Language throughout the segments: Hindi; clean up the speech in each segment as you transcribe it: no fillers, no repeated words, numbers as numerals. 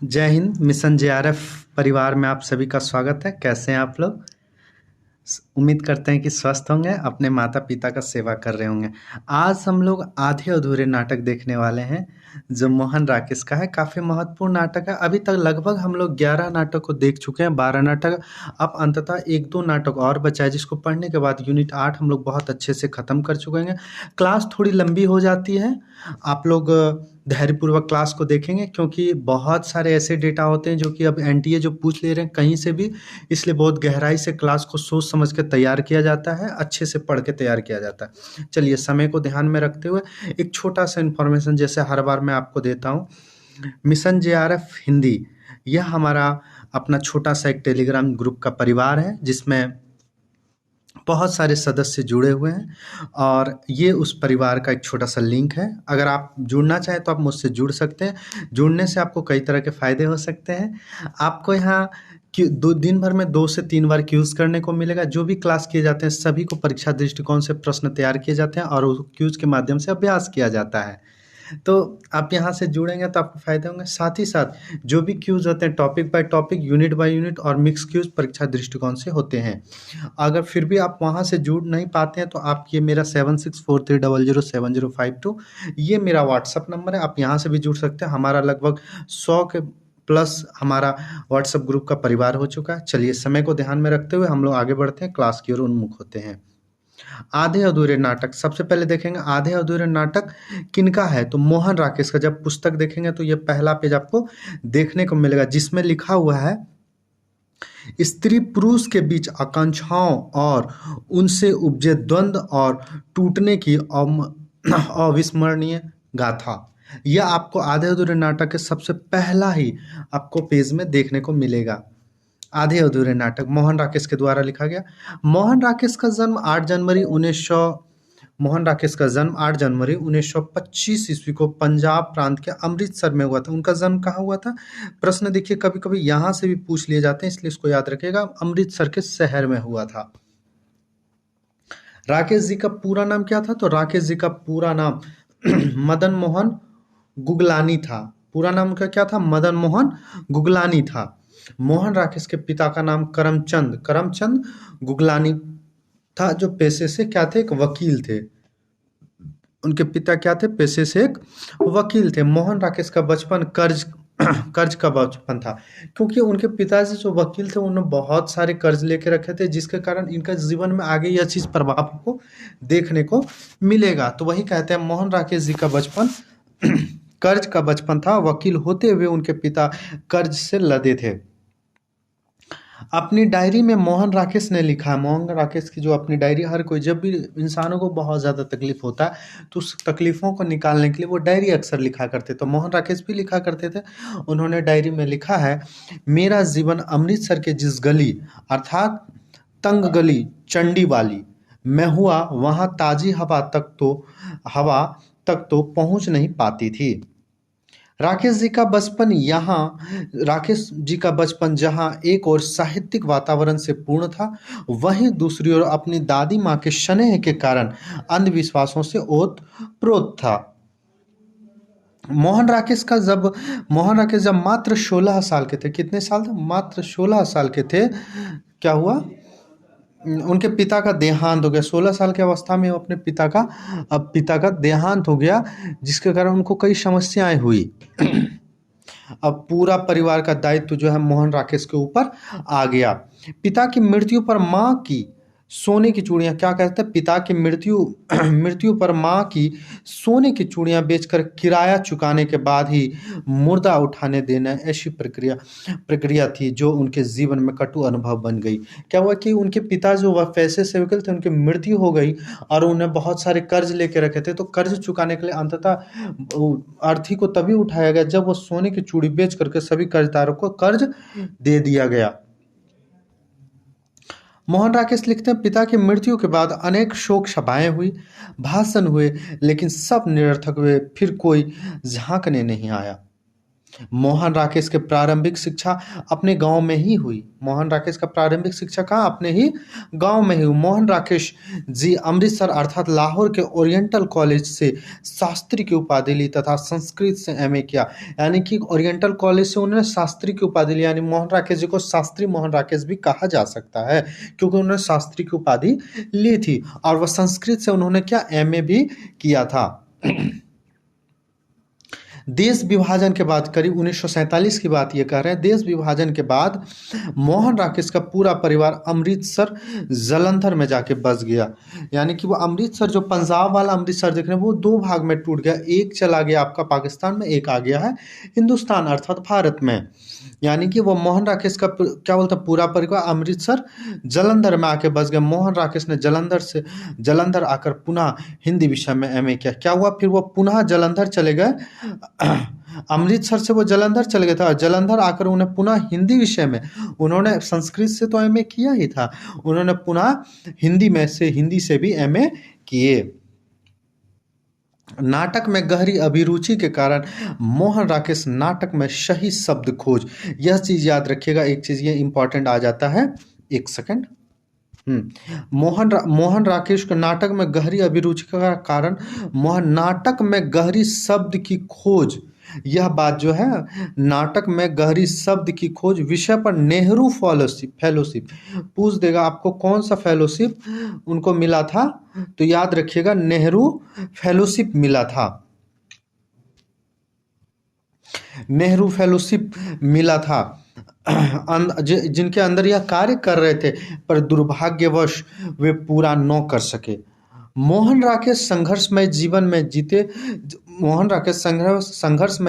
जय हिंद। मिशन जेआरएफ परिवार में आप सभी का स्वागत है। कैसे हैं आप लोग? उम्मीद करते हैं कि स्वस्थ होंगे, अपने माता पिता का सेवा कर रहे होंगे। आज हम लोग आधे अधूरे नाटक देखने वाले हैं जो मोहन राकेश का है। काफ़ी महत्वपूर्ण नाटक है। अभी तक लगभग हम लोग 11 नाटक को देख चुके हैं, 12 नाटक। अब अंततः 1-2 नाटक और बचा है जिसको पढ़ने के बाद यूनिट 8 हम लोग बहुत अच्छे से ख़त्म कर चुके हैं। क्लास थोड़ी लंबी हो जाती है, आप लोग धैर्यपूर्वक क्लास को देखेंगे क्योंकि बहुत सारे ऐसे डेटा होते हैं जो कि अब एनटीए जो पूछ ले रहे हैं कहीं से भी, इसलिए बहुत गहराई से क्लास को सोच समझ के तैयार किया जाता है, अच्छे से पढ़ के तैयार किया जाता है। चलिए, समय को ध्यान में रखते हुए एक छोटा सा इन्फॉर्मेशन जैसे हर बार मैं आपको देता हूँ। मिशन जेआरएफ हिंदी, यह हमारा अपना छोटा सा एक टेलीग्राम ग्रुप का परिवार है जिसमें बहुत सारे सदस्य जुड़े हुए हैं और ये उस परिवार का एक छोटा सा लिंक है। अगर आप जुड़ना चाहें तो आप मुझसे जुड़ सकते हैं। जुड़ने से आपको कई तरह के फ़ायदे हो सकते हैं। आपको यहाँ दिन भर में 2 से 3 बार क्यूज़ करने को मिलेगा। जो भी क्लास किए जाते हैं सभी को परीक्षा दृष्टिकोण से प्रश्न तैयार किए जाते हैं और उस क्यूज़ के माध्यम से अभ्यास किया जाता है। तो आप यहाँ से जुड़ेंगे तो आपको फ़ायदे होंगे। साथ ही साथ जो भी क्यूज़ होते हैं topic by topic, unit by unit और मिक्स क्यूज़ परीक्षा दृष्टिकोण से होते हैं। अगर फिर भी आप वहाँ से जुड़ नहीं पाते हैं तो आप ये मेरा 7643007052 ये मेरा व्हाट्सअप नंबर है। आप यहाँ से भी जुड़ सकते हैं। हमारा लगभग 100 के प्लस हमारा व्हाट्सअप ग्रुप का परिवार हो चुका है। चलिए, समय को ध्यान में रखते हुए हम लोग आगे बढ़ते हैं, क्लास की ओर उन्मुख होते हैं। आधे अधूरे नाटक सबसे पहले देखेंगे। आधे अधूरे नाटक किनका है? तो मोहन राकेश का। जब पुस्तक देखेंगे तो ये पहला पेज आपको देखने को मिलेगा जिसमें लिखा हुआ है, स्त्री पुरुष के बीच आकांक्षाओं और उनसे उपजे द्वंद्व और टूटने की अविस्मरणीय गाथा। यह आपको आधे अधूरे नाटक के सबसे पहला ही आपको पेज में देखने को मिलेगा। आधे अधूरे नाटक मोहन राकेश के द्वारा लिखा गया। मोहन राकेश का जन्म 8 जनवरी 1925 ईस्वी को पंजाब प्रांत के अमृतसर में हुआ था। उनका जन्म कहाँ हुआ था? प्रश्न देखिए, कभी कभी यहाँ से भी पूछ लिए जाते हैं, इसलिए इसको याद रखिएगा। अमृतसर के शहर में हुआ था। राकेश जी का पूरा नाम क्या था? तो राकेश जी का पूरा नाम मदन मोहन गुगलानी था। पूरा नाम उनका क्या था? मदन मोहन गुगलानी था। मोहन राकेश के पिता का नाम करमचंद गुगलानी था, जो पेशे से क्या थे? एक वकील थे। उनके पिता क्या थे? पेशे से एक वकील थे। मोहन राकेश का बचपन कर्ज का बचपन था, क्योंकि उनके पिताजी जो वकील थे उन्होंने बहुत सारे कर्ज लेके रखे थे, जिसके कारण इनका जीवन में आगे यह चीज़ प्रभाव को देखने को मिलेगा। तो वही कहते हैं मोहन राकेश जी का बचपन कर्ज का बचपन था। वकील होते हुए उनके पिता कर्ज से लदे थे। अपनी डायरी में मोहन राकेश ने लिखा है, मोहन राकेश की जो अपनी डायरी, हर कोई जब भी इंसानों को बहुत ज़्यादा तकलीफ होता है तो उस तकलीफ़ों को निकालने के लिए वो डायरी अक्सर लिखा करते। तो मोहन राकेश भी लिखा करते थे। उन्होंने डायरी में लिखा है, मेरा जीवन अमृतसर के जिस गली अर्थात तंग गली चंडी वाली में हुआ, वहाँ ताज़ी हवा तक तो पहुँच नहीं पाती थी। राकेश जी का बचपन जहाँ एक ओर साहित्यिक वातावरण से पूर्ण था, वहीं दूसरी ओर अपनी दादी माँ के स्नेह के कारण अंधविश्वासों से ओत-प्रोत था। मोहन राकेश जब मात्र 16 साल के थे, कितने साल थे? मात्र 16 साल के थे, क्या हुआ? उनके पिता का देहांत हो गया। 16 साल की अवस्था में अपने पिता का देहांत हो गया, जिसके कारण उनको कई समस्याएं हुई। अब पूरा परिवार का दायित्व जो है मोहन राकेश के ऊपर आ गया। पिता की मृत्यु पर माँ की सोने की चूड़ियाँ, क्या कहते हैं? पिता की मृत्यु पर माँ की सोने की चूड़ियाँ बेचकर किराया चुकाने के बाद ही मुर्दा उठाने देना, ऐसी प्रक्रिया थी जो उनके जीवन में कटु अनुभव बन गई। क्या हुआ कि उनके पिता जो वह पैसे से वकील थे, उनकी मृत्यु हो गई और उन्हें बहुत सारे कर्ज लेके रखे थे। तो कर्ज चुकाने के लिए अंततः अर्थी को तभी उठाया गया जब वो सोने की चूड़ी बेच करके सभी कर्जदारों को कर्ज दे दिया गया। मोहन राकेश लिखते हैं, पिता की मृत्यु के बाद अनेक शोक सभाएं हुई, भाषण हुए, लेकिन सब निरर्थक हुए। फिर कोई झांकने नहीं आया। मोहन राकेश के प्रारंभिक शिक्षा अपने गांव में ही हुई। मोहन राकेश का प्रारंभिक शिक्षा कहाँ? अपने ही गांव में ही हुई। मोहन राकेश जी अमृतसर अर्थात लाहौर के ओरिएंटल कॉलेज से शास्त्री की उपाधि ली तथा संस्कृत से एमए किया। यानी कि ओरिएंटल कॉलेज से उन्होंने शास्त्री की उपाधि ली, यानी मोहन राकेश जी को शास्त्री मोहन राकेश भी कहा जा सकता है क्योंकि उन्होंने शास्त्री की उपाधि ली थी। और वह संस्कृत से उन्होंने क्या? एमए भी किया था। देश विभाजन के बाद करीब 1947 की बात ये कह रहे हैं। देश विभाजन के बाद मोहन राकेश का पूरा परिवार अमृतसर जालंधर में जाके बस गया। यानी कि वो अमृतसर, जो पंजाब वाला अमृतसर देख रहे हैं, वो दो भाग में टूट गया। एक चला गया आपका पाकिस्तान में, एक आ गया है हिंदुस्तान अर्थात भारत में। यानी कि वो मोहन राकेश का क्या बोलते हैं, पूरा परिवार अमृतसर जालंधर में आके बस गया। मोहन राकेश ने जालंधर आकर पुनः हिंदी विषय में एमए किया। क्या हुआ फिर? वो पुनः जालंधर चले गए। अमृतसर से वो जालंधर चले गए थे और जालंधर आकर उन्हें पुनः हिंदी विषय में, उन्होंने संस्कृत से तो एमए किया ही था, उन्होंने पुनः हिंदी से भी एमए किए। नाटक में गहरी अभिरुचि के कारण मोहन राकेश नाटक में सही शब्द खोज, यह चीज याद रखिएगा। एक चीज ये इंपॉर्टेंट आ जाता है, एक सेकंड। मोहन राकेश को नाटक में गहरी अभिरुचि का कारण मोहन नाटक में गहरी शब्द की खोज, यह बात जो है, नाटक में गहरी शब्द की खोज विषय पर नेहरू फेलोशिप पूछ देगा आपको, कौन सा फेलोशिप उनको मिला था? तो याद रखिएगा नेहरू फेलोशिप मिला था। नेहरू फेलोशिप मिला था जिनके अंदर यह कार्य कर रहे थे, पर दुर्भाग्यवश वे पूरा न कर सके। मोहन राकेश संघर्षमय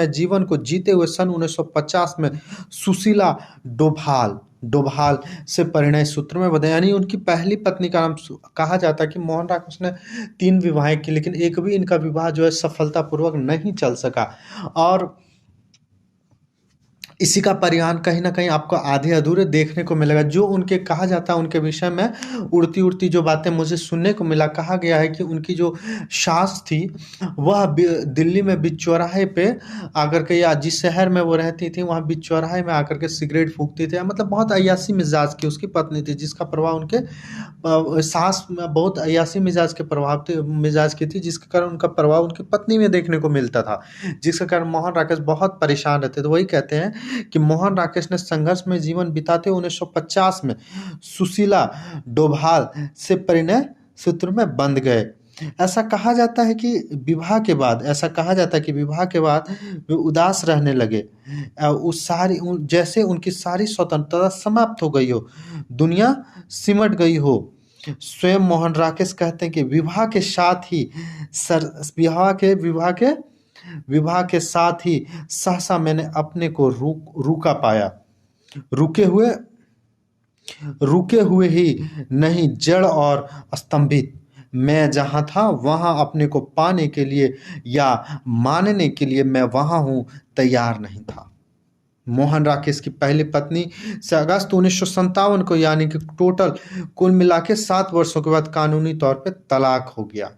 जीवन को जीते हुए सन 1950 में सुशीला डोभाल से परिणय सूत्र में बंधे। यानी उनकी पहली पत्नी का नाम, कहा जाता है कि मोहन राकेश ने 3 विवाह की, लेकिन एक भी इनका विवाह जो है सफलतापूर्वक नहीं चल सका। और इसी का परिणाम कहीं ना कहीं आपको आधे अधूरे देखने को मिलेगा। जो उनके कहा जाता है, उनके विषय में उड़ती उड़ती जो बातें मुझे सुनने को मिला, कहा गया है कि उनकी जो सास थी वह दिल्ली में बीच चौराहे पे आकर के, या जिस शहर में वो रहती थी वहाँ बीच चौराहे में आकर के सिगरेट फूकती थी। मतलब बहुत अय्यासी मिजाज की उसकी पत्नी थी, जिसका प्रभाव उनके सास में बहुत अय्यासी मिजाज की थी, जिसके कारण उनका प्रभाव उनकी पत्नी में देखने को मिलता था, जिसके कारण मोहन राकेश बहुत परेशान रहते। तो वही कहते हैं कि मोहन राकेश ने संघर्ष में जीवन बिताते 1950 में सुशीला डोभाल से परिणय सूत्र में बंध गए। ऐसा कहा जाता है कि विवाह के बाद वे उदास रहने लगे। जैसे उनकी सारी स्वतंत्रता समाप्त हो गई हो, दुनिया सिमट गई हो। स्वयं मोहन राकेश कहते हैं कि विवाह के साथ ही सहसा मैंने अपने को रुका पाया। रुके हुए ही नहीं, जड़ और स्तंभित। मैं जहां था वहां अपने को पाने के लिए या मानने के लिए मैं वहां हूं तैयार नहीं था। मोहन राकेश की पहली पत्नी से अगस्त 1957 को, यानी कि टोटल कुल मिला के 7 वर्षों के बाद कानूनी तौर पे तलाक हो गया।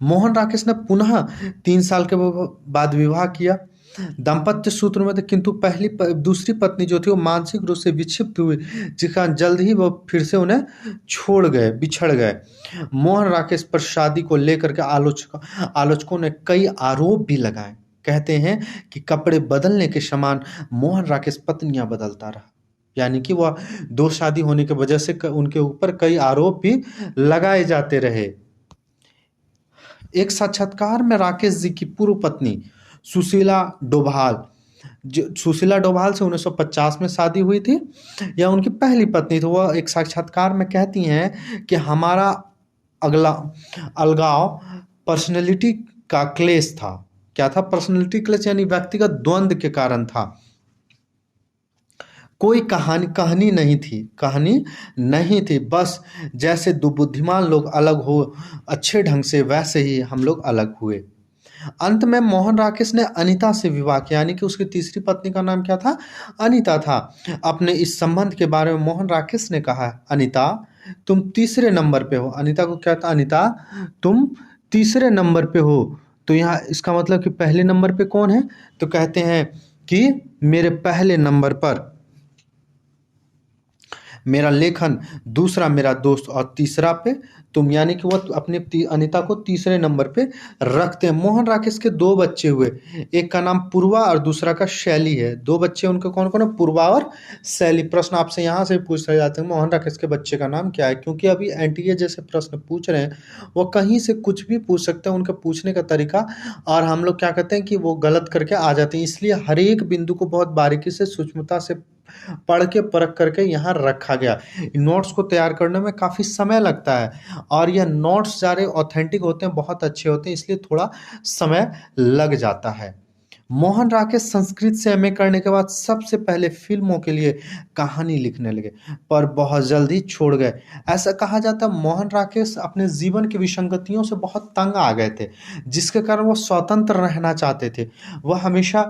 मोहन राकेश ने पुनः 3 साल के बाद विवाह किया। दाम्पत्य सूत्र में थे, किंतु दूसरी पत्नी जो थी वो मानसिक रूप से विक्षिप्त हुई, जिस कारण जल्द ही वो फिर से उन्हें बिछड़ गए। मोहन राकेश पर शादी को लेकर के आलोचकों ने कई आरोप भी लगाए। कहते हैं कि कपड़े बदलने के समान मोहन राकेश पत्नियां बदलता रहा, यानी कि वह 2 शादी होने की वजह से उनके ऊपर कई आरोप भी लगाए जाते रहे। एक साक्षात्कार में राकेश जी की पूर्व पत्नी सुशीला डोभाल से 1950 में शादी हुई थी, या उनकी पहली पत्नी थी। वह एक साक्षात्कार में कहती हैं कि हमारा अलगाव पर्सनैलिटी का क्लेश था। क्या था? पर्सनैलिटी क्लेश, यानी व्यक्तिगत द्वंद्व के कारण था। कोई कहानी नहीं थी। बस जैसे 2 बुद्धिमान लोग अलग हो अच्छे ढंग से, वैसे ही हम लोग अलग हुए। अंत में मोहन राकेश ने अनीता से विवाह किया, यानी कि उसकी तीसरी पत्नी का नाम क्या था? अनीता था। अपने इस संबंध के बारे में मोहन राकेश ने कहा, अनीता तुम तीसरे नंबर पे हो। अनीता को क्या था? अनीता तुम तीसरे नंबर पे हो। तो यहाँ इसका मतलब कि पहले नंबर पे कौन है, तो कहते हैं कि मेरे पहले नंबर पर मेरा लेखन, दूसरा मेरा दोस्त और तीसरा पे तुम, यानी कि वो अपने अनिता को तीसरे नंबर पे रखते हैं। मोहन राकेश के दो बच्चे हुए, एक का नाम पूर्वा और दूसरा का शैली है। दो बच्चे उनके कौन कौन है, पूर्वा और शैली। प्रश्न आपसे यहाँ से पूछ रहे जाते हैं मोहन राकेश के बच्चे का नाम क्या है, क्योंकि अभी एनटीए जैसे प्रश्न पूछ रहे हैं वो कहीं से कुछ भी पूछ सकते हैं, उनके पूछने का तरीका और हम लोग क्या कहते हैं कि वो गलत करके आ जाते हैं। इसलिए हर एक बिंदु को बहुत बारीकी से सूक्ष्मता से पढ़ के परख करके यहाँ रखा गया। नोट्स को तैयार करने में काफ़ी समय लगता है और यह नोट्स सारे ऑथेंटिक होते हैं, बहुत अच्छे होते हैं, इसलिए थोड़ा समय लग जाता है। मोहन राकेश संस्कृत से एमए करने के बाद सबसे पहले फिल्मों के लिए कहानी लिखने लगे, पर बहुत जल्द ही छोड़ गए। ऐसा कहा जाता है मोहन राकेश अपने जीवन की विसंगतियों से बहुत तंग आ गए थे, जिसके कारण वो स्वतंत्र रहना चाहते थे। वह हमेशा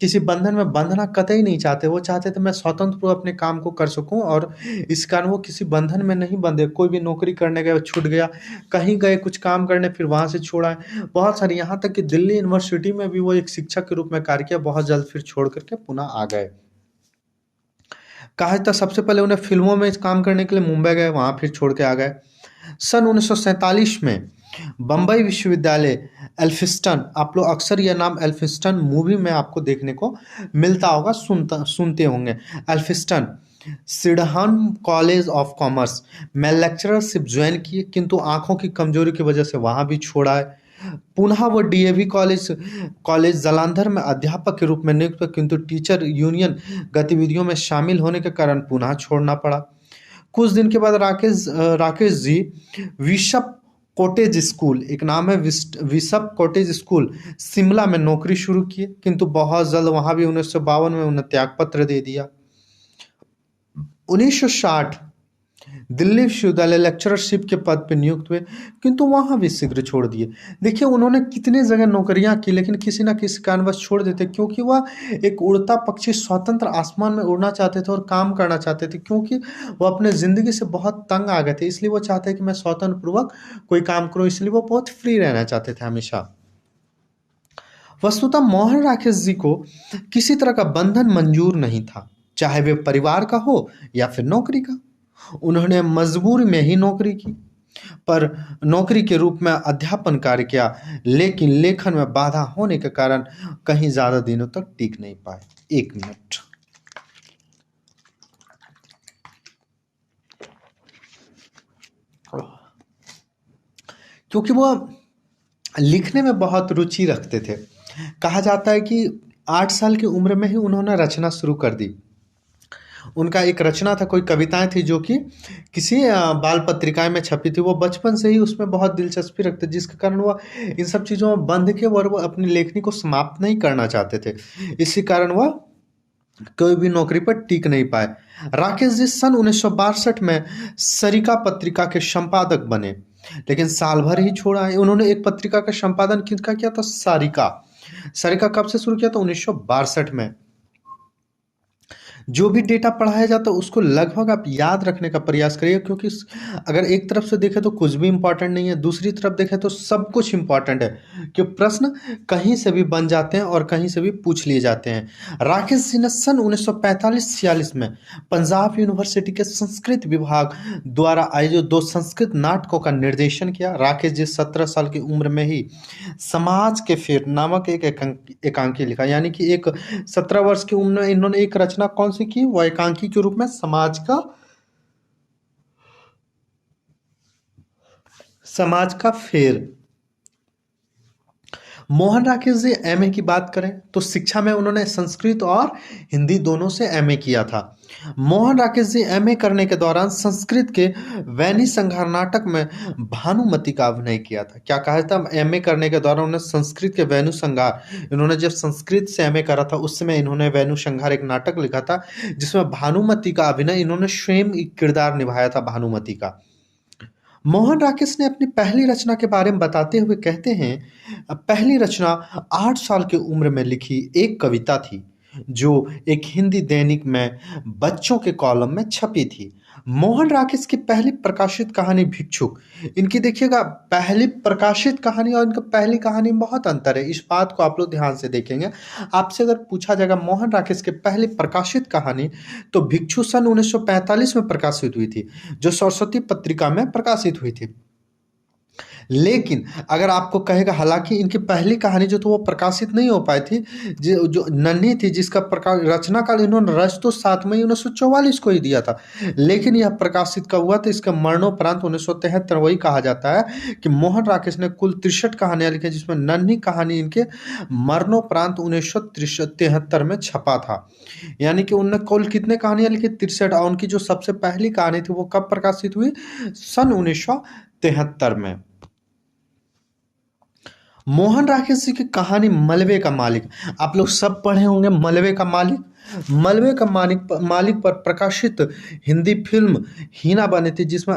किसी बंधन में बंधना कतई नहीं चाहते, वो चाहते थे मैं स्वतंत्र रूप अपने काम को कर सकूं और इस कारण वो किसी बंधन में नहीं बंधे। कोई भी नौकरी करने गए छूट गया, कहीं गए कुछ काम करने फिर वहाँ से छोड़ा, बहुत सारी, यहाँ तक कि दिल्ली यूनिवर्सिटी में भी वो एक शिक्षक के रूप में कार्य किया, बहुत जल्द फिर छोड़ करके पुनः आ गए। कहा जाता सबसे पहले उन्हें फिल्मों में काम करने के लिए मुंबई गए, वहाँ फिर छोड़ के आ गए। सन 1947 में बम्बई विश्वविद्यालय एल्फिंस्टन, आप लोग अक्सर यह नाम एल्फिंस्टन मूवी में आपको देखने को मिलता होगा, सुनते होंगे। एल्फिंस्टन सिडहन कॉलेज ऑफ कॉमर्स में लेक्चरशिप ज्वाइन की, किंतु आंखों की कमजोरी की वजह से वहां भी छोड़ा है। पुनः वो डीएवी कॉलेज जालंधर में अध्यापक के रूप में नियुक्त हुए, किंतु टीचर यूनियन गतिविधियों में शामिल होने के कारण पुनः छोड़ना पड़ा। कुछ दिन के बाद Rakesh ji bishop cottage school, एक नाम है विशप कॉटेज स्कूल, शिमला में नौकरी शुरू किए, किंतु बहुत जल्द वहां भी 1952 में उन्हें त्यागपत्र दे दिया। 1960 दिल्ली विश्वविद्यालय लेक्चरशिप के पद पर नियुक्त हुए, किंतु वहां भी शीघ्र छोड़ दिए। देखिए उन्होंने कितने जगह नौकरियां की, लेकिन किसी ना किसी कारणवश छोड़ देते, क्योंकि वह एक उड़ता पक्षी स्वतंत्र आसमान में उड़ना चाहते थे और काम करना चाहते थे, क्योंकि वो अपने जिंदगी से बहुत तंग आ गए थे। इसलिए वो चाहते कि मैं स्वतंत्र पूर्वक कोई काम करूं, इसलिए वो बहुत फ्री रहना चाहते थे हमेशा। वस्तुतः मोहन राकेश जी को किसी तरह का बंधन मंजूर नहीं था, चाहे वे परिवार का हो या फिर नौकरी का। उन्होंने मजबूरी में ही नौकरी की, पर नौकरी के रूप में अध्यापन कार्य किया, लेकिन लेखन में बाधा होने के कारण कहीं ज्यादा दिनों तक टिक नहीं पाए। 1 मिनट। क्योंकि वो लिखने में बहुत रुचि रखते थे। कहा जाता है कि 8 साल की उम्र में ही उन्होंने रचना शुरू कर दी। उनका एक रचना था, कोई कविताएं थी जो कि किसी बाल पत्रिकाएं में छपी थी। वो बचपन से ही उसमें बहुत दिलचस्पी रखते, जिसके कारण वो इन सब चीज़ों में बंध के और वो अपनी लेखनी को समाप्त नहीं करना चाहते थे। इसी कारण वह कोई भी नौकरी पर टिक नहीं पाए। राकेश जी सन 1962 में सरिका पत्रिका के संपादक बने, लेकिन साल भर ही छोड़ा है। उन्होंने एक पत्रिका का संपादन किसका किया था, सारिका। सारिका कब से शुरू किया था, 1962 में। जो भी डेटा पढ़ाया जाता है उसको लगभग आप याद रखने का प्रयास करिए, क्योंकि अगर एक तरफ से देखें तो कुछ भी इंपॉर्टेंट नहीं है, दूसरी तरफ देखें तो सब कुछ इंपॉर्टेंट है, कि प्रश्न कहीं से भी बन जाते हैं और कहीं से भी पूछ लिए जाते हैं। राकेश जी ने सन 1945-46 में पंजाब यूनिवर्सिटी के संस्कृत विभाग द्वारा आयोजित 2 संस्कृत नाटकों का निर्देशन किया। राकेश जी 17 साल की उम्र में ही समाज के फेर नामक एक एकांकी लिखा, यानी कि एक 17 वर्ष की उम्र में इन्होंने एक रचना कौन सी की, वो एकांकी के रूप में समाज का फेर। मोहन राकेश जी एमए की बात करें तो शिक्षा में उन्होंने संस्कृत और हिंदी दोनों से एमए किया था। मोहन राकेश जी एमए करने के दौरान संस्कृत के वैनी संहार नाटक में भानुमति का अभिनय किया था। क्या कहा था, एमए करने के दौरान उन्होंने संस्कृत के वैनु संहार, इन्होंने जब संस्कृत से एमए करा था उस समय इन्होंने वैनु संहार एक नाटक लिखा था, जिसमें भानुमति का अभिनय इन्होंने स्वयं किरदार निभाया था भानुमति का। मोहन राकेश ने अपनी पहली रचना के बारे में बताते हुए कहते हैं, पहली रचना 8 साल की उम्र में लिखी एक कविता थी, जो एक हिंदी दैनिक में बच्चों के कॉलम में छपी थी। मोहन राकेश की पहली प्रकाशित कहानी भिक्षुक। इनकी देखिएगा पहली प्रकाशित कहानी और इनका पहली कहानी में बहुत अंतर है, इस बात को आप लोग ध्यान से देखेंगे। आपसे अगर पूछा जाएगा मोहन राकेश की पहली प्रकाशित कहानी, तो भिक्षु सन 1945 में प्रकाशित हुई थी, जो सरस्वती पत्रिका में प्रकाशित हुई थी। लेकिन अगर आपको कहेगा, हालांकि इनकी पहली कहानी जो थी वो प्रकाशित नहीं हो पाई थी, जो नन्ही थी, जिसका प्रकाश रचना काल इन्होंने रच तो 7 मई 1944 को ही दिया था, लेकिन यह प्रकाशित कब हुआ था, इसके मरणोपरांत 1973। वही कहा जाता है कि मोहन राकेश ने कुल 63 कहानियां लिखी, जिसमें नन्ही कहानी इनके मरणोपरांत 1973 में छपा था। यानी कि उनने कुल कितने कहानियां लिखी, 63। और उनकी जो सबसे पहली कहानी थी वो कब प्रकाशित हुई, सन 1973 में। मोहन राकेश जी की कहानी मलबे का मालिक, आप लोग सब पढ़े होंगे मलबे का मालिक। मलबे का मालिक पर प्रकाशित हिंदी फिल्म हीना बनी थी, जिसमें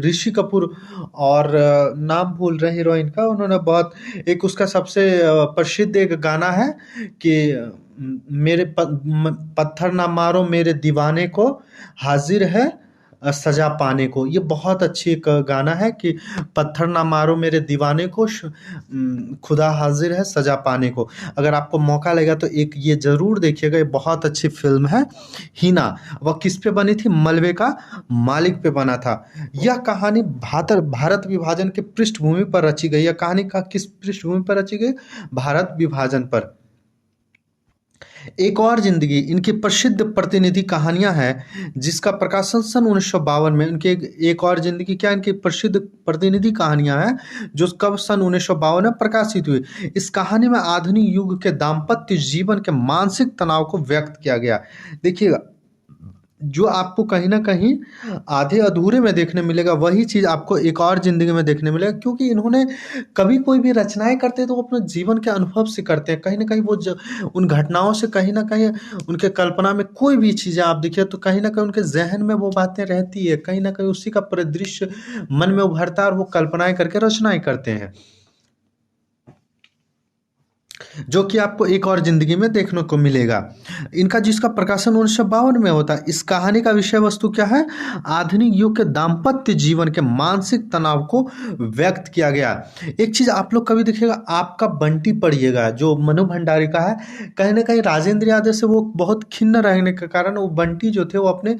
ऋषि कपूर और नाम भूल रहे हीरोइन का, उन्होंने बहुत एक उसका सबसे प्रसिद्ध एक गाना है कि मेरे पत्थर ना मारो मेरे दीवाने को, हाजिर है सजा पाने को। ये बहुत अच्छी एक गाना है कि पत्थर ना मारो मेरे दीवाने को, खुदा हाजिर है सजा पाने को। अगर आपको मौका लगेगा तो एक ये जरूर देखिएगा, ये बहुत अच्छी फिल्म है हीना। वह किस पे बनी थी, मलबे का मालिक पे बना था। यह कहानी भारत विभाजन के पृष्ठभूमि पर रची गई। यह कहानी का किस पृष्ठभूमि पर रची गई, भारत विभाजन पर। एक और जिंदगी इनकी प्रसिद्ध प्रतिनिधि कहानियां हैं, जिसका प्रकाशन सन 1952 में। इनकी एक और जिंदगी क्या, इनकी प्रसिद्ध प्रतिनिधि कहानियां हैं जो कब सन 1952 में प्रकाशित हुई। इस कहानी में आधुनिक युग के दाम्पत्य जीवन के मानसिक तनाव को व्यक्त किया गया। देखिएगा, जो आपको कहीं ना कहीं आधे अधूरे में देखने मिलेगा, वही चीज़ आपको एक और जिंदगी में देखने मिलेगा। क्योंकि इन्होंने कभी कोई भी रचनाएं करते हैं तो वो अपने जीवन के अनुभव से करते हैं। कहीं ना कहीं वो उन घटनाओं से कहीं ना कहीं उनके कल्पना में कोई भी चीज़ें आप देखिए तो कहीं ना कहीं उनके जहन में वो बातें रहती है, कहीं ना कहीं उसी का परिदृश्य मन में उभरता है और वो कल्पनाएं करके रचनाएं करते हैं, जो कि आपको एक और जिंदगी में देखने को मिलेगा। इनका जिसका प्रकाशन 1952 में होता है। इस कहानी का विषय वस्तु क्या है, आधुनिक युग के दाम्पत्य जीवन के मानसिक तनाव को व्यक्त किया गया। एक चीज आप लोग कभी देखिएगा, आपका बंटी पढ़िएगा जो मनु भंडारी का है, कहीं ना कहीं राजेंद्र यादव से वो बहुत खिन्न रहने के कारण वो बंटी जो थे वो अपने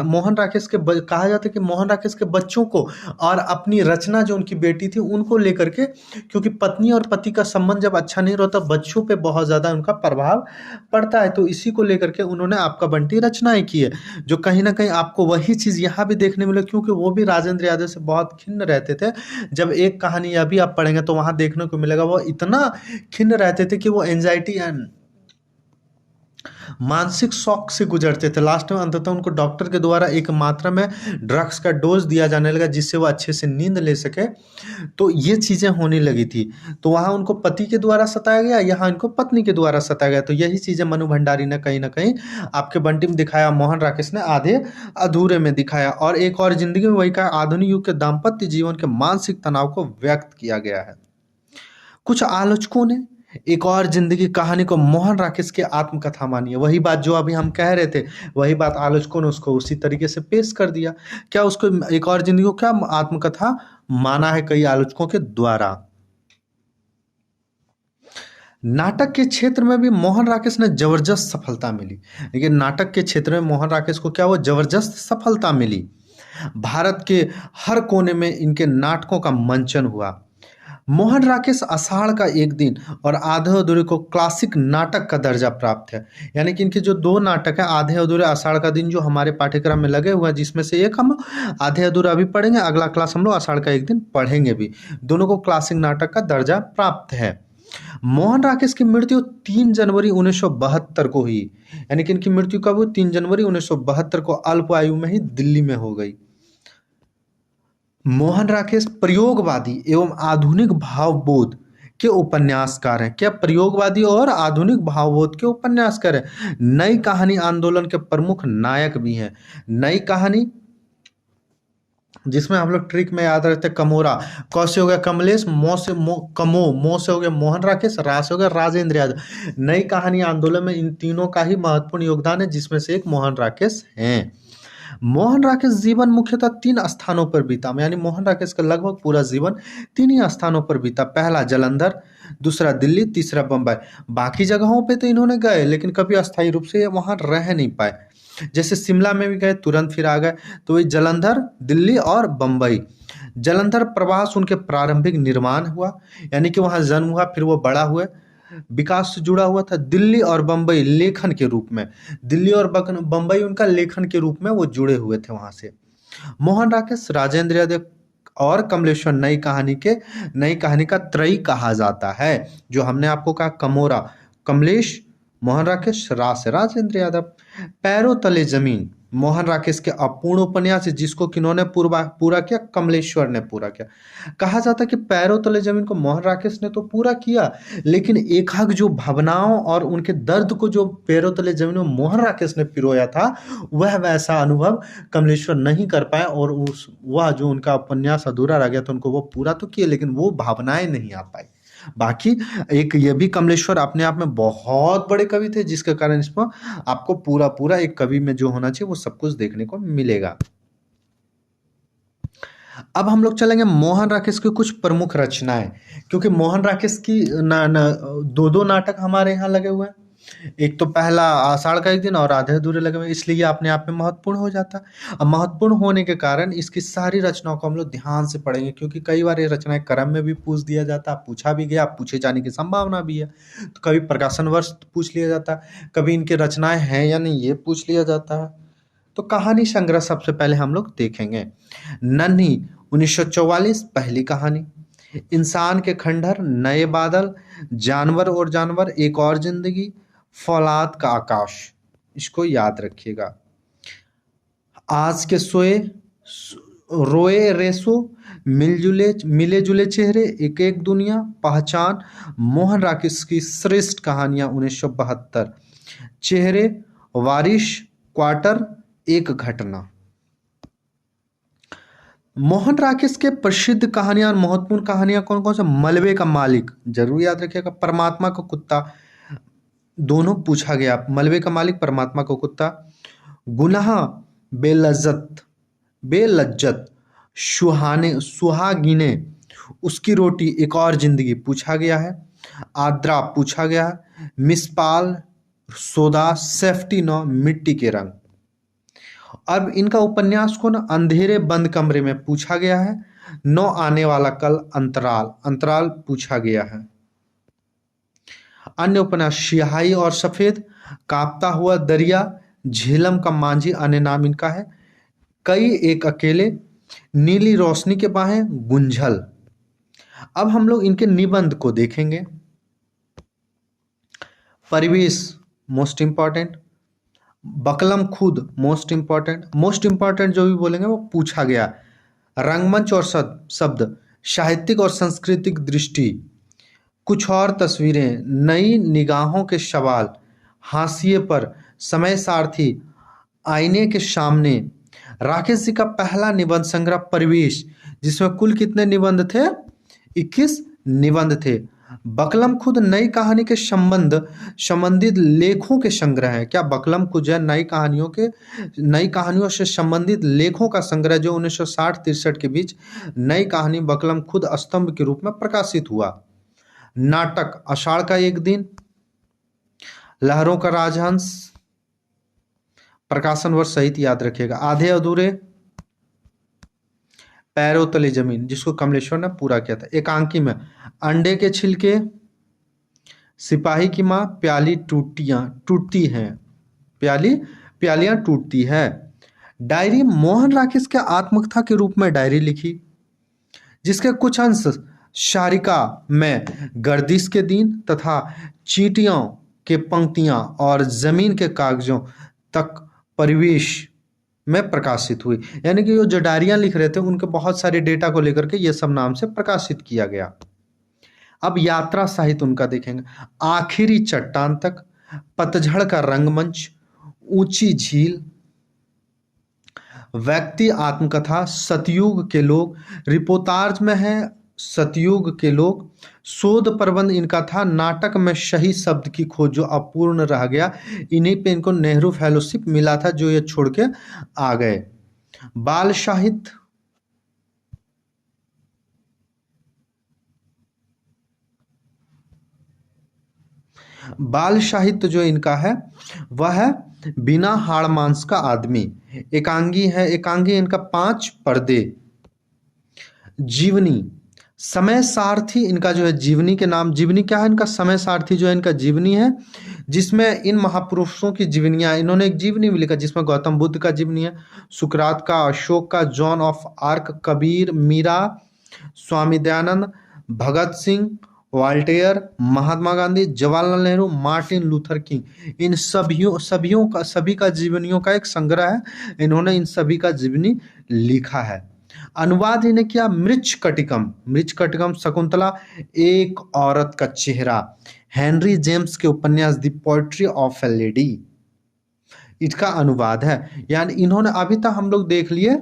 मोहन राकेश के कहा जाता है कि मोहन राकेश के बच्चों को और अपनी रचना जो उनकी बेटी थी उनको लेकर के, क्योंकि पत्नी और पति का संबंध जब अच्छा नहीं रहता बच्चों पे बहुत ज़्यादा उनका प्रभाव पड़ता है, तो इसी को लेकर के उन्होंने आपका बंटी रचनाएं की है। जो कहीं ना कहीं आपको वही चीज़ यहाँ भी देखने मिले, क्योंकि वो भी राजेंद्र यादव से बहुत खिन्न रहते थे। जब एक कहानी अभी आप पढ़ेंगे तो वहाँ देखने को मिलेगा वो इतना खिन्न रहते थे कि वो एंजाइटी एंड मानसिक शौक से गुजरते थे। लास्ट में अंततः उनको डॉक्टर के द्वारा एक मात्रा में ड्रग्स का डोज दिया जाने लगा, जिससे वो अच्छे से नींद ले सके। तो ये चीज़ें होने लगी थी। तो वहाँ उनको पति के द्वारा सताया गया, यहाँ इनको पत्नी के द्वारा सताया गया। तो यही चीज़ें मनु भंडारी ने कहीं ना कहीं आपके बंटी में दिखाया, मोहन राकेश ने आधे अधूरे में दिखाया। और एक और जिंदगी में वही कहा, आधुनिक युग के दाम्पत्य जीवन के मानसिक तनाव को व्यक्त किया गया है। कुछ आलोचकों ने एक और जिंदगी कहानी को मोहन राकेश की आत्मकथा मानी है। वही बात जो अभी हम कह रहे थे, वही बात आलोचकों ने उसको उसी तरीके से पेश कर दिया। क्या उसको एक और जिंदगी को क्या आत्मकथा माना है कई आलोचकों के द्वारा। नाटक के क्षेत्र में भी मोहन राकेश ने जबरदस्त सफलता मिली। लेकिन नाटक के क्षेत्र में मोहन राकेश को क्या, वो जबरदस्त सफलता मिली। भारत के हर कोने में इनके नाटकों का मंचन हुआ। मोहन राकेश आषाढ़ का एक दिन और आधे अधूरे को क्लासिक नाटक का दर्जा प्राप्त है। यानी कि इनके जो दो नाटक है, आधे अधूरे आषाढ़ का दिन, जो हमारे पाठ्यक्रम में लगे हुए हैं, जिसमें से एक हम आधे अधूरे अभी पढ़ेंगे, अगला क्लास हम लोग आषाढ़ का एक दिन पढ़ेंगे भी। दोनों को क्लासिक नाटक का दर्जा प्राप्त है। मोहन राकेश की मृत्यु 3 जनवरी 1972 को हुई। यानी कि इनकी मृत्यु कब हुई, 3 जनवरी 1972 को अल्प आयु में ही दिल्ली में हो गई। मोहन राकेश प्रयोगवादी एवं आधुनिक भावबोध के उपन्यासकार हैं। क्या, प्रयोगवादी और आधुनिक भावबोध के उपन्यासकार हैं। नई कहानी आंदोलन के प्रमुख नायक भी हैं। नई कहानी जिसमें हम लोग ट्रिक में याद रखते हैं, कमोरा, क से हो गया कमलेश, मो से मो से हो गया मोहन राकेश, रा से हो गया राजेंद्र यादव। नई कहानी आंदोलन में इन तीनों का ही महत्वपूर्ण योगदान है, जिसमें से एक मोहन राकेश हैं। मोहन राकेश जीवन मुख्यतः 3 स्थानों पर बीता, यानी मोहन राकेश का लगभग पूरा जीवन 3 ही स्थानों पर बीता। पहला जलंधर, दूसरा दिल्ली, तीसरा बंबई। बाकी जगहों पे तो इन्होंने गए लेकिन कभी अस्थायी रूप से वहां रह नहीं पाए। जैसे शिमला में भी गए, तुरंत फिर आ गए। तो वही जलंधर, दिल्ली और बंबई। जलंधर प्रवास उनके प्रारंभिक निर्माण हुआ, यानी कि वहां जन्म हुआ, फिर वो बड़ा हुए, विकास से जुड़ा हुआ था। दिल्ली और बंबई लेखन के रूप में, दिल्ली और बंबई उनका लेखन के रूप में वो जुड़े हुए थे वहां से। मोहन राकेश, राजेंद्र यादव और कमलेश्वर नई कहानी का त्रयी कहा जाता है। जो हमने आपको कहा, कमोरा, कमलेश, मोहन राकेश, राजेंद्र यादव। पैरों तले जमीन, मोहन राकेश के अपूर्ण उपन्यास जिसको किन्होंने पूरा किया, कमलेश्वर ने पूरा किया। कहा जाता है कि पैरों तले जमीन को मोहन राकेश ने तो पूरा किया, लेकिन एकाक जो भावनाओं और उनके दर्द को जो पैरों तले जमीन में मोहन राकेश ने पिरोया था, वह वैसा अनुभव कमलेश्वर नहीं कर पाए, और वह जो उनका उपन्यास अधूरा रह गया था, उनको वो पूरा तो किए लेकिन वो भावनाएं नहीं आ पाई। बाकी एक ये भी कमलेश्वर अपने आप में बहुत बड़े कवि थे, जिसके कारण इसमें आपको पूरा एक कवि में जो होना चाहिए वो सब कुछ देखने को मिलेगा। अब हम लोग चलेंगे मोहन राकेश की कुछ प्रमुख रचनाएं, क्योंकि मोहन राकेश की दो नाटक हमारे यहाँ लगे हुए हैं। एक तो पहला आषाढ़ का एक दिन और आधे अधूरे लगे हुए, इसलिए ये अपने आप में महत्वपूर्ण हो जाता है। अब महत्वपूर्ण होने के कारण इसकी सारी रचनाओं को हम लोग ध्यान से पढ़ेंगे, क्योंकि कई बार ये रचनाएं क्रम में भी पूछ दिया जाता है, पूछा भी गया, पूछे जाने की संभावना भी है। तो कभी प्रकाशन वर्ष पूछ लिया जाता है, कभी इनके रचनाएं हैं या नहीं ये पूछ लिया जाता है। तो कहानी संग्रह सबसे पहले हम लोग देखेंगे। नन्ही 1944 पहली कहानी। इंसान के खंडहर, नए बादल, जानवर और जानवर, एक और जिंदगी, फौलाद का आकाश। इसको याद रखिएगा। आज के सोए रोए रेसो, मिले जुले चेहरे, एक एक दुनिया, पहचान, मोहन राकेश की श्रेष्ठ कहानियां 1972, चेहरे, वारिश, क्वार्टर, एक घटना। मोहन राकेश के प्रसिद्ध कहानियां और महत्वपूर्ण कहानियां कौन कौन से? मलबे का मालिक, जरूर याद रखिएगा। परमात्मा का कुत्ता, दोनों पूछा गया। मलबे का मालिक, परमात्मा का कुत्ता। गुनाह, बेलज्जत, सुहागिने, उसकी रोटी, एक और जिंदगी पूछा गया है। आद्रा पूछा गया है। मिसपाल, सोदा, सेफ्टी नौ, मिट्टी के रंग। अब इनका उपन्यास को ना अंधेरे बंद कमरे में पूछा गया है। नो आने वाला कल, अंतराल पूछा गया है। अन्य उपन्यास स्याही और सफेद, कांपता हुआ दरिया, झेलम का मांझी, अन्य नाम इनका है। कई एक अकेले, नीली रोशनी के बाहें, गुंझल। अब हम लोग इनके निबंध को देखेंगे। परिवेश मोस्ट इंपॉर्टेंट, बकलम खुद मोस्ट इंपॉर्टेंट जो भी बोलेंगे वो पूछा गया। रंगमंच और शब्द, साहित्यिक और सांस्कृतिक दृष्टि, कुछ और तस्वीरें, नई निगाहों के सवाल, हाशिए पर, समय सारथी, आईने के सामने। राकेश जी का पहला निबंध संग्रह परिवेश, जिसमें कुल कितने निबंध थे? 21 निबंध थे। बकलम खुद नई कहानी के संबंधित लेखों के संग्रह है। क्या बकलम खुद है नई कहानियों से संबंधित लेखों का संग्रह, जो 1960-63 के बीच नई कहानी बकलम खुद स्तंभ के रूप में प्रकाशित हुआ। नाटक आषाढ़ का एक दिन, लहरों का राजहंस, प्रकाशन वर्ष सहित याद रखिएगा। आधे अधूरे, पैरों तले जमीन, जिसको कमलेश्वर ने पूरा किया था। एकांकी में अंडे के छिलके, सिपाही की माँ, प्यालियां टूटती है। डायरी, मोहन राकेश के आत्मकथा के रूप में डायरी लिखी, जिसके कुछ अंश शारिका में गर्दिश के दिन तथा चींटियों के पंक्तियां और जमीन के कागजों तक परिवेश में प्रकाशित हुई। यानी कि जो डायरियां लिख रहे थे उनके बहुत सारे डेटा को लेकर के ये सब नाम से प्रकाशित किया गया। अब यात्रा साहित्य उनका देखेंगे। आखिरी चट्टान तक, पतझड़ का रंगमंच, ऊंची झील, व्यक्ति आत्मकथा, सतयुग के लोग, रिपोर्टाज में है सतयुग के लोग। शोध प्रबंध इनका था नाटक में सही शब्द की खोज जो अपूर्ण रह गया, इन्हीं पे इनको नेहरू फेलोशिप मिला था जो ये छोड़ के आ गए। बाल साहित्य, बाल साहित्य जो इनका है वह है बिना हाड़ मांस का आदमी। एकांगी है, एकांगी इनका 5 पर्दे। जीवनी, समय सारथी इनका जो है जीवनी के नाम, जीवनी क्या है इनका, समय सारथी जो है इनका जीवनी है, जिसमें इन महापुरुषों की जीवनियां, इन्होंने एक जीवनी भी लिखा जिसमें गौतम बुद्ध का जीवनी है, सुकरात का, अशोक का, John of Arc, Kabir, Meera, Swami Dayanand, Bhagat Singh, Voltaire, Mahatma Gandhi, Jawaharlal Nehru, Martin Luther King, इन सभी का जीवनियों का एक संग्रह है। इन्होंने इन सभी का जीवनी लिखा है। अनुवाद इन्हें किया मृच कटिकम, मृच कटिकम, शकुंतला, एक औरत का चेहरा, हेनरी जेम्स के उपन्यास the poetry of A lady, इसका अनुवाद है। यानी इन्होंने अभी तक हम लोग देख लिए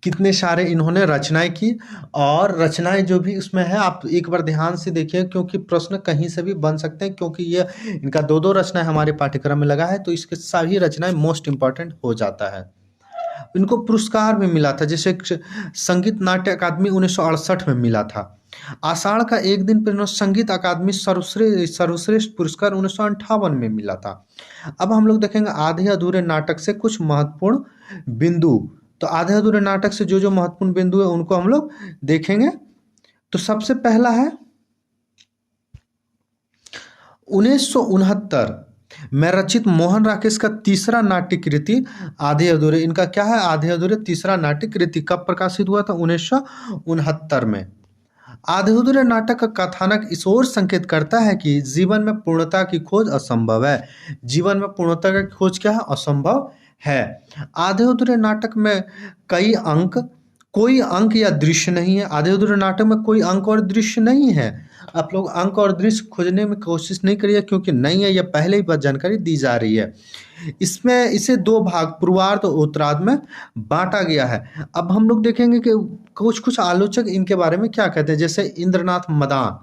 कितने सारे इन्होंने रचनाएं की, और रचनाएं जो भी उसमें है आप एक बार ध्यान से देखिए, क्योंकि प्रश्न कहीं से भी बन सकते हैं, क्योंकि ये इनका दो रचनाएं हमारे पाठ्यक्रम में लगा है, तो इसके सभी रचनाएं मोस्ट इंपॉर्टेंट हो जाता है। इनको पुरस्कार भी मिला था, जैसे संगीत नाट्य अकादमी 1968 में मिला था। आषाढ़ का एक दिन पर इन्होंने संगीत अकादमी सर्वश्रेष्ठ पुरस्कार 1958 में मिला था। अब हम लोग देखेंगे आधे अधूरे नाटक से कुछ महत्वपूर्ण बिंदु। तो आधे अधूरे नाटक से जो जो महत्वपूर्ण बिंदु है उनको हम लोग देखेंगे। तो सबसे पहला है 1969 में रचित मोहन राकेश का तीसरा नाट्य कृति आधे अधूरे। इनका क्या है, आधे अधूरे तीसरा नाट्य कृति कब प्रकाशित हुआ था, 1969 में। आधे अधूरे नाटक का कथानक इस ओर संकेत करता है कि जीवन में पूर्णता की खोज असंभव है। जीवन में पूर्णता की खोज क्या है, असंभव है। आधे अधूरे नाटक में कोई अंक या दृश्य नहीं है। आधे अधूरे नाटक में कोई अंक और दृश्य नहीं है। आप लोग अंक और दृश्य खोजने में कोशिश नहीं करिए, क्योंकि नहीं है, यह पहले ही बस जानकारी दी जा रही है। इसमें इसे 2 भाग पूर्वार्ध और उत्तरार्ध में बांटा गया है। अब हम लोग देखेंगे कि कुछ आलोचक इनके बारे में क्या कहते हैं। जैसे इंद्रनाथ मदान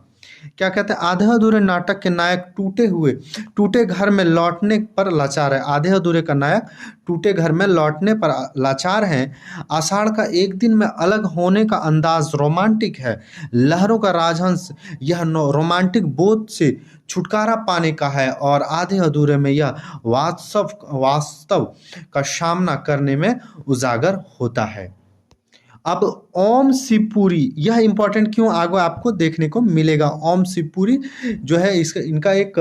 क्या कहते हैं, आधे अधूरे नाटक के नायक टूटे घर में लौटने पर लाचार है। आधे अधूरे का नायक टूटे घर में लौटने पर लाचार है। आषाढ़ का एक दिन में अलग होने का अंदाज रोमांटिक है। लहरों का राजहंस यह रोमांटिक बोध से छुटकारा पाने का है, और आधे अधूरे में यह वास्तव का सामना करने में उजागर होता है। अब ओम शिवपुरी, यह इंपॉर्टेंट क्यों, आगे आपको देखने को मिलेगा। ओम शिवपुरी जो है इनका एक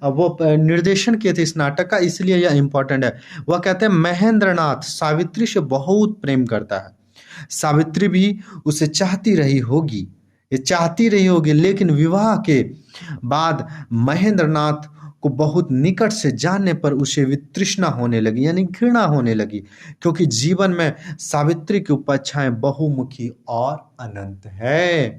वो निर्देशन किए थे इस नाटक का, इसलिए यह इंपॉर्टेंट है। वह कहते हैं महेंद्रनाथ सावित्री से बहुत प्रेम करता है। सावित्री भी उसे चाहती रही होगी, लेकिन विवाह के बाद महेंद्रनाथ को बहुत निकट से जानने पर उसे वितृष्णा होने लगी, यानी घृणा होने लगी, क्योंकि जीवन में सावित्री की उपाख्याएं बहुमुखी और अनंत है।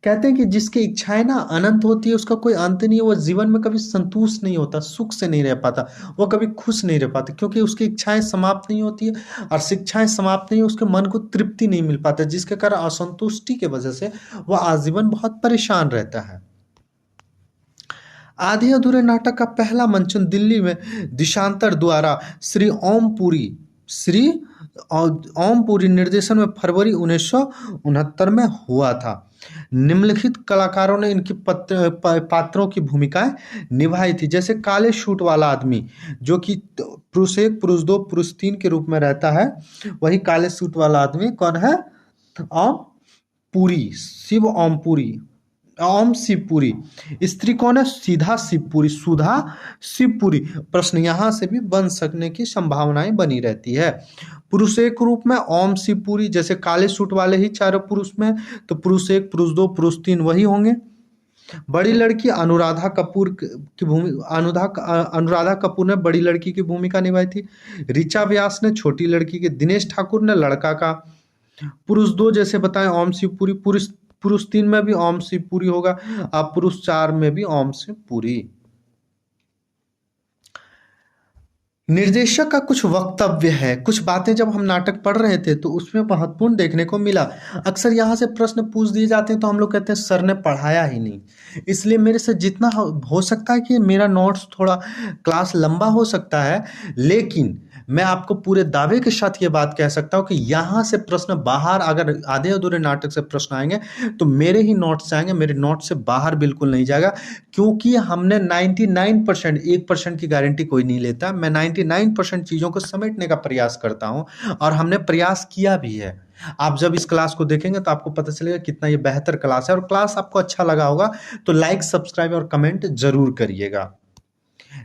कहते हैं कि जिसकी इच्छाएं ना अनंत होती है उसका कोई अंत नहीं है, वो जीवन में कभी संतुष्ट नहीं होता, सुख से नहीं रह पाता, वो कभी खुश नहीं रह पाता, क्योंकि उसकी इच्छाएं समाप्त नहीं होती है, और शिक्षाएं समाप्त नहीं, उसके मन को तृप्ति नहीं मिल पाता, जिसके कारण असंतुष्टि की वजह से वह आजीवन बहुत परेशान रहता है। आधे अधूरे नाटक का पहला मंचन दिल्ली में देशांतर द्वारा श्री ओम पुरी निर्देशन में फरवरी 1969 में हुआ था। निम्नलिखित कलाकारों ने इनकी पात्रों की भूमिकाएं निभाई थी। जैसे काले सूट वाला आदमी जो कि पुरुष 1, पुरुष 2, पुरुष 3 के रूप में रहता है, वही काले सूट वाला आदमी कौन है, ओम पुरी, शिव ओम पुरी, ओम शिवपुरी। स्त्री कौन है, सीधा शिवपुरी, सुधा शिवपुरी। प्रश्न यहाँ से भी बन सकने की संभावनाएं बनी रहती है। पुरुष 1 रूप में ओम शिवपुरी, जैसे काले सूट वाले ही चारों पुरुष में, तो पुरुष 1, पुरुष 2, पुरुष 3 वही होंगे। बड़ी लड़की अनुराधा कपूर की अनुराधा कपूर ने बड़ी लड़की की भूमिका निभाई थी। ऋचा व्यास ने छोटी लड़की के, दिनेश ठाकुर ने लड़का का। पुरुष 2 जैसे बताएं ओम शिवपुरी, पुरुष 3 में भी ओम शिवपुरी होगा, अब पुरुष 4 में भी ओम शिवपुरी। निर्देशक का कुछ वक्तव्य है, कुछ बातें जब हम नाटक पढ़ रहे थे तो उसमें महत्वपूर्ण देखने को मिला। अक्सर यहाँ से प्रश्न पूछ दिए जाते हैं तो हम लोग कहते हैं सर ने पढ़ाया ही नहीं। इसलिए मेरे से जितना हो सकता है कि मेरा नोट्स थोड़ा क्लास लंबा हो सकता है, लेकिन मैं आपको पूरे दावे के साथ ये बात कह सकता हूँ कि यहाँ से प्रश्न बाहर, अगर आधे अधूरे नाटक से प्रश्न आएंगे तो मेरे ही नोट्स से आएंगे, मेरे नोट्स से बाहर बिल्कुल नहीं जाएगा। क्योंकि हमने 99%, 1% की गारंटी कोई नहीं लेता, मैं 99% चीज़ों को समेटने का प्रयास करता हूँ और हमने प्रयास किया भी है। आप जब इस क्लास को देखेंगे तो आपको पता चलेगा कितना ये बेहतर क्लास है, और क्लास आपको अच्छा लगा होगा तो लाइक, सब्सक्राइब और कमेंट जरूर करिएगा।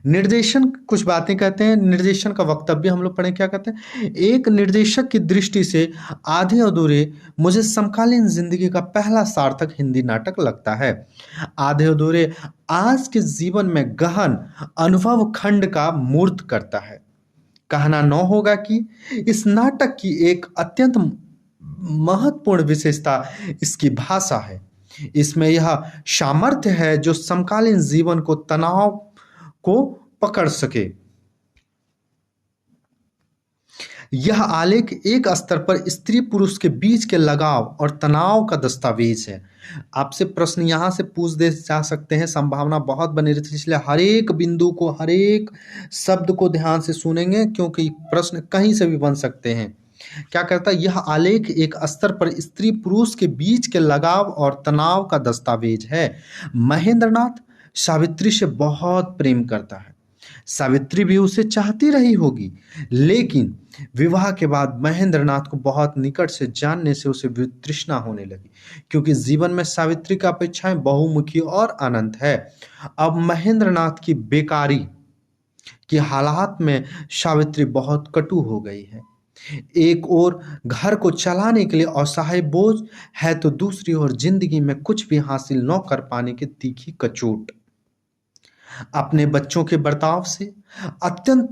निर्देशन कुछ बातें कहते हैं, निर्देशन का वक्तव्य हम लोग पढ़े, क्या कहते हैं। एक निर्देशक की दृष्टि से आधे अधूरे मुझे समकालीन जिंदगी का पहला सार्थक हिंदी नाटक लगता है। आधे अधूरे आज के जीवन में गहन अनुभव खंड का मूर्त करता है। कहना न होगा कि इस नाटक की एक अत्यंत महत्वपूर्ण विशेषता इसकी भाषा है। इसमें यह सामर्थ्य है जो समकालीन जीवन को तनाव को पकड़ सके। यह आलेख एक स्तर पर स्त्री पुरुष के बीच के लगाव और तनाव का दस्तावेज है। आपसे प्रश्न यहाँ से पूछ दे जा सकते हैं, संभावना बहुत बनी रहती है, इसलिए हर एक बिंदु को, हर एक शब्द को ध्यान से सुनेंगे क्योंकि प्रश्न कहीं से भी बन सकते हैं। क्या करता है, यह आलेख एक स्तर पर स्त्री पुरुष के बीच के लगाव और तनाव का दस्तावेज है। महेंद्रनाथ सावित्री से बहुत प्रेम करता है, सावित्री भी उसे चाहती रही होगी, लेकिन विवाह के बाद महेंद्रनाथ को बहुत निकट से जानने से उसे वितृष्णा होने लगी, क्योंकि जीवन में सावित्री की अपेक्षाएं बहुमुखी और अनंत है। अब महेंद्रनाथ की बेकारी की हालात में सावित्री बहुत कटु हो गई है। एक ओर घर को चलाने के लिए असहाय बोझ है तो दूसरी ओर जिंदगी में कुछ भी हासिल न कर पाने की तीखी कचोट। अपने बच्चों के बर्ताव से अत्यंत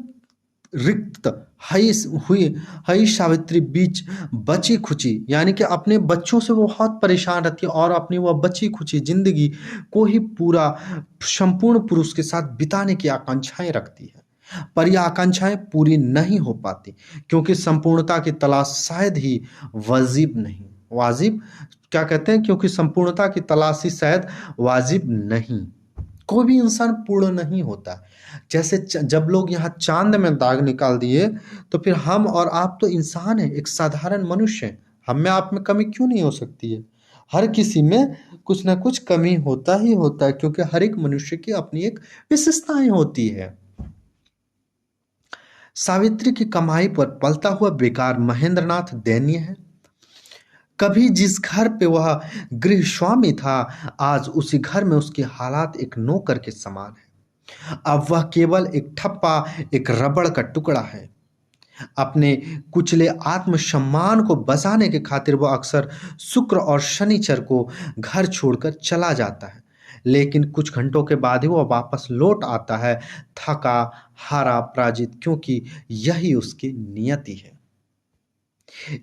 रिक्त हई सावित्री बीच बची खुची, यानी कि अपने बच्चों से वो बहुत परेशान रहती है और अपनी वह बची खुची जिंदगी को ही पूरा संपूर्ण पुरुष के साथ बिताने की आकांक्षाएं रखती है, पर यह आकांक्षाएं पूरी नहीं हो पाती क्योंकि संपूर्णता की तलाश शायद ही वाजिब क्या कहते हैं, क्योंकि संपूर्णता की तलाश ही शायद वाजिब नहीं। कोई भी इंसान पूर्ण नहीं होता। जैसे जब लोग यहाँ चांद में दाग निकाल दिए तो फिर हम और आप तो इंसान हैं, एक साधारण मनुष्य हैं, हम में आप में कमी क्यों नहीं हो सकती है। हर किसी में कुछ ना कुछ कमी होता ही होता है, क्योंकि हर एक मनुष्य की अपनी एक विशेषताएं होती है। सावित्री की कमाई पर पलता हुआ बेकार महेंद्रनाथ दयनीय है। कभी जिस घर पे वह गृह स्वामी था, आज उसी घर में उसके हालात एक नौकर के समान है। अब वह केवल एक ठप्पा, एक रबड़ का टुकड़ा है। अपने कुचले आत्मसम्मान को बचाने के खातिर वह अक्सर शुक्र और शनिचर को घर छोड़कर चला जाता है, लेकिन कुछ घंटों के बाद ही वह वापस लौट आता है, थका हारा पराजित, क्योंकि यही उसकी नियति है।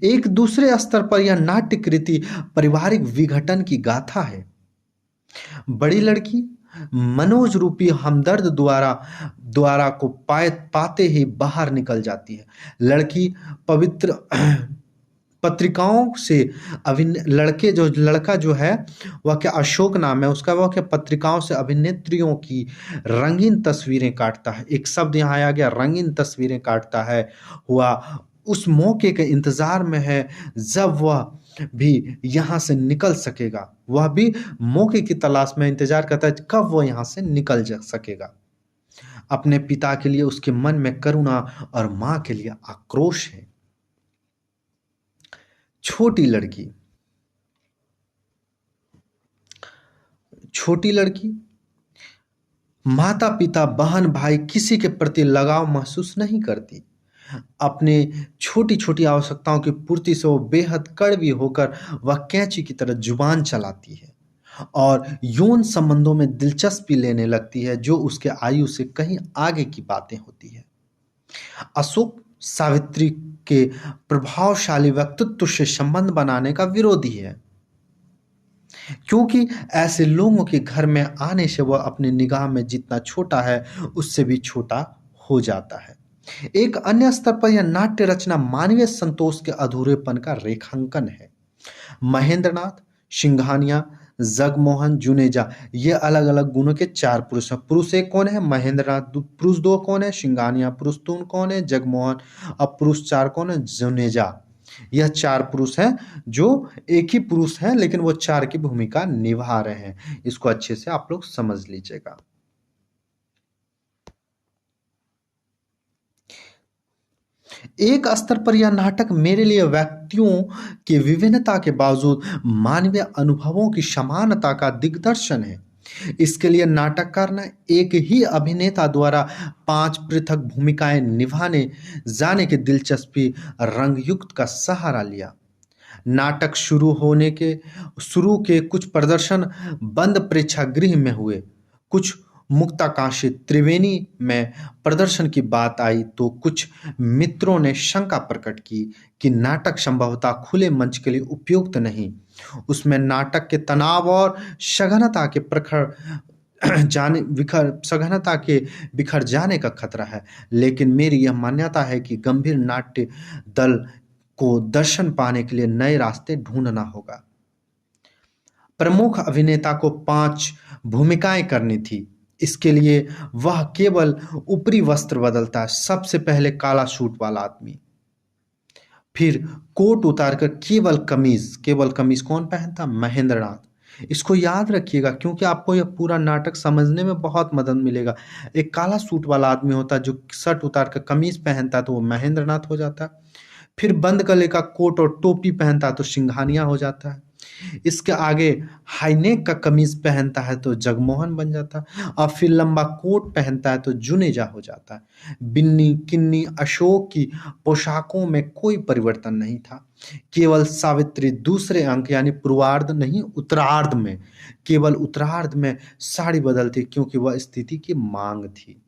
एक दूसरे स्तर पर यह नाट्य कृति पारिवारिक विघटन की गाथा है। बड़ी लड़की मनोज रूपी हमदर्द द्वारा को पाते ही बाहर निकल जाती है। लड़की पवित्र पत्रिकाओं से लड़का जो है वह क्या अशोक नाम है उसका, वह क्या पत्रिकाओं से अभिनेत्रियों की रंगीन तस्वीरें काटता है। एक शब्द यहाँ आया गया, रंगीन तस्वीरें काटता है। हुआ उस मौके के इंतजार में है जब वह भी यहाँ से निकल सकेगा, वह भी मौके की तलाश में इंतजार करता है कब वह यहाँ से निकल जा सकेगा। अपने पिता के लिए उसके मन में करुणा और माँ के लिए आक्रोश है। छोटी लड़की माता पिता बहन भाई किसी के प्रति लगाव महसूस नहीं करती। अपने छोटी छोटी आवश्यकताओं की पूर्ति से वो बेहद कड़वी होकर वह कैंची की तरह जुबान चलाती है और यौन संबंधों में दिलचस्पी लेने लगती है, जो उसके आयु से कहीं आगे की बातें होती है। अशोक सावित्री के प्रभावशाली व्यक्तित्व से संबंध बनाने का विरोधी है, क्योंकि ऐसे लोगों के घर में आने से वह अपनी निगाह में जितना छोटा है उससे भी छोटा हो जाता है। एक अन्य स्तर पर यह नाट्य रचना मानवीय संतोष के अधूरेपन का रेखांकन है। महेंद्रनाथ, सिंघानिया, जगमोहन, जुनेजा, ये अलग अलग गुणों के चार पुरुष हैं। पुरुष एक कौन है? महेंद्रनाथ। पुरुष दो कौन है? सिंघानिया। पुरुष तीन कौन है? जगमोहन। और पुरुष चार कौन है? जुनेजा। यह चार पुरुष हैं जो एक ही पुरुष हैं, लेकिन वो चार की भूमिका निभा रहे हैं। इसको अच्छे से आप लोग समझ लीजिएगा। एक स्तर पर यह नाटक मेरे लिए व्यक्तियों की विभिन्नता के बावजूद मानवीय अनुभवों की समानता का दिग्दर्शन है। इसके लिए नाटककार ने एक ही अभिनेता द्वारा 5 पृथक भूमिकाएं निभाने जाने की दिलचस्पी रंगयुक्त का सहारा लिया। नाटक शुरू के कुछ प्रदर्शन बंद प्रेक्षागृह में हुए। कुछ मुक्ताकाशी त्रिवेणी में प्रदर्शन की बात आई तो कुछ मित्रों ने शंका प्रकट की कि नाटक संभवतः खुले मंच के लिए उपयुक्त नहीं। उसमें नाटक के तनाव और सघनता के बिखर जाने का खतरा है। लेकिन मेरी यह मान्यता है कि गंभीर नाट्य दल को दर्शन पाने के लिए नए रास्ते ढूंढना होगा। प्रमुख अभिनेता को 5 भूमिकाएं करनी थी। इसके लिए वह केवल ऊपरी वस्त्र बदलता है। सबसे पहले काला सूट वाला आदमी, फिर कोट उतारकर केवल कमीज कौन पहनता? महेंद्रनाथ। इसको याद रखिएगा क्योंकि आपको यह पूरा नाटक समझने में बहुत मदद मिलेगा। एक काला सूट वाला आदमी होता है जो शर्ट उतार कर कमीज पहनता है तो वो महेंद्रनाथ हो जाता है। फिर बंद गले का कोट और टोपी पहनता है तो सिंघानिया हो जाता है। इसके आगे हाईनेक का कमीज पहनता है तो जगमोहन बन जाता है। और फिर लंबा कोट पहनता है तो जुनेजा हो जाता है। बिन्नी किन्नी अशोक की पोशाकों में कोई परिवर्तन नहीं था। केवल सावित्री दूसरे अंक यानी पूर्वार्ध नहीं, उत्तरार्ध में, केवल उत्तरार्ध में साड़ी बदलती क्योंकि वह स्थिति की मांग थी।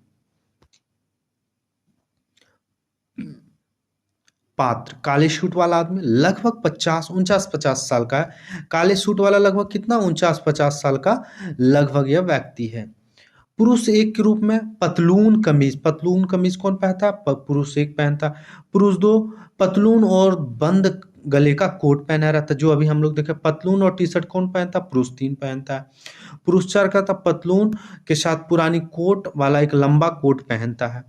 पात्र काले सूट वाला आदमी लगभग 49 साल का है। काले सूट वाला लगभग कितना? 49 साल का लगभग यह व्यक्ति है। पुरुष एक के रूप में पतलून कमीज कौन पहनता है? पुरुष एक पहनता। पुरुष दो पतलून और बंद गले का कोट पहना रहता है, जो अभी हम लोग देखे। पतलून और टी शर्ट कौन पहनता? पुरुष 3 पहनता है। पुरुष 4 का था पतलून के साथ पुरानी कोट वाला एक लंबा कोट पहनता है।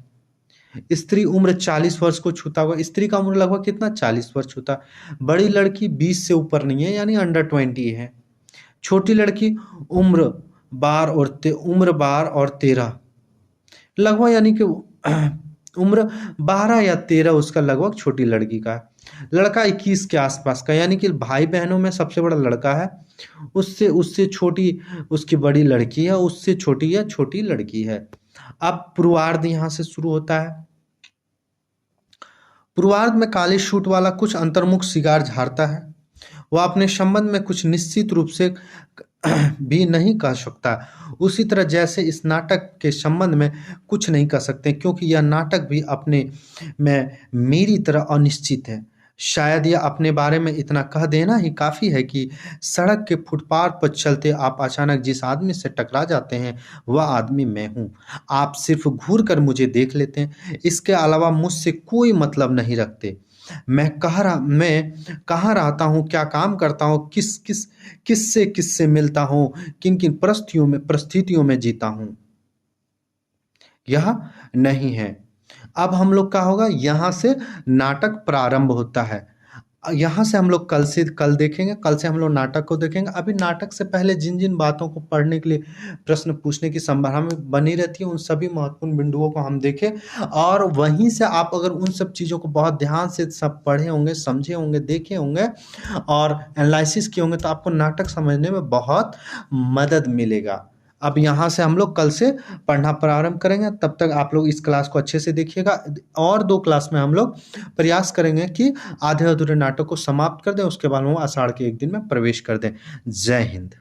स्त्री उम्र 40 वर्ष को छूता हुआ। स्त्री का उम्र लगभग कितना? 40 वर्ष छूता। बड़ी लड़की 20 से ऊपर नहीं है यानी अंडर 20 है। छोटी लड़की उम्र 12 और 13 लगभग, यानी कि उम्र 12 या 13 उसका लगभग छोटी लड़की का है। लड़का 21 के आसपास का, यानी कि भाई बहनों में सबसे बड़ा लड़का है। उससे उससे छोटी उसकी बड़ी लड़की है, उससे छोटी या छोटी लड़की है। अब पूर्वार्ध यहां से शुरू होता है। पूर्वार्ध में काले सूट वाला कुछ अंतर्मुख सिगार झाड़ता है। वह अपने संबंध में कुछ निश्चित रूप से भी नहीं कह सकता, उसी तरह जैसे इस नाटक के संबंध में कुछ नहीं कह सकते, क्योंकि यह नाटक भी अपने में मेरी तरह अनिश्चित है। शायद यह अपने बारे में इतना कह देना ही काफ़ी है कि सड़क के फुटपाथ पर चलते आप अचानक जिस आदमी से टकरा जाते हैं वह आदमी मैं हूँ। आप सिर्फ घूर कर मुझे देख लेते हैं, इसके अलावा मुझसे कोई मतलब नहीं रखते। मैं कहाँ रहता हूँ, क्या काम करता हूँ, किससे मिलता हूँ, किन किन परिस्थितियों में जीता हूँ, यह नहीं है। अब हम लोग का होगा, यहाँ से नाटक प्रारंभ होता है। यहाँ से हम लोग कल देखेंगे, कल से हम लोग नाटक को देखेंगे। अभी नाटक से पहले जिन जिन बातों को पढ़ने के लिए प्रश्न पूछने की संभावना बनी रहती है उन सभी महत्वपूर्ण बिंदुओं को हम देखें, और वहीं से आप अगर उन सब चीज़ों को बहुत ध्यान से सब पढ़े होंगे, समझे होंगे, देखे होंगे और एनालिसिस किए होंगे तो आपको नाटक समझने में बहुत मदद मिलेगा। अब यहाँ से हम लोग कल से पढ़ना प्रारंभ करेंगे। तब तक आप लोग इस क्लास को अच्छे से देखिएगा, और 2 क्लास में हम लोग प्रयास करेंगे कि आधे अधूरे नाटक को समाप्त कर दें, उसके बाद वो आषाढ़ के एक दिन में प्रवेश कर दें। जय हिंद।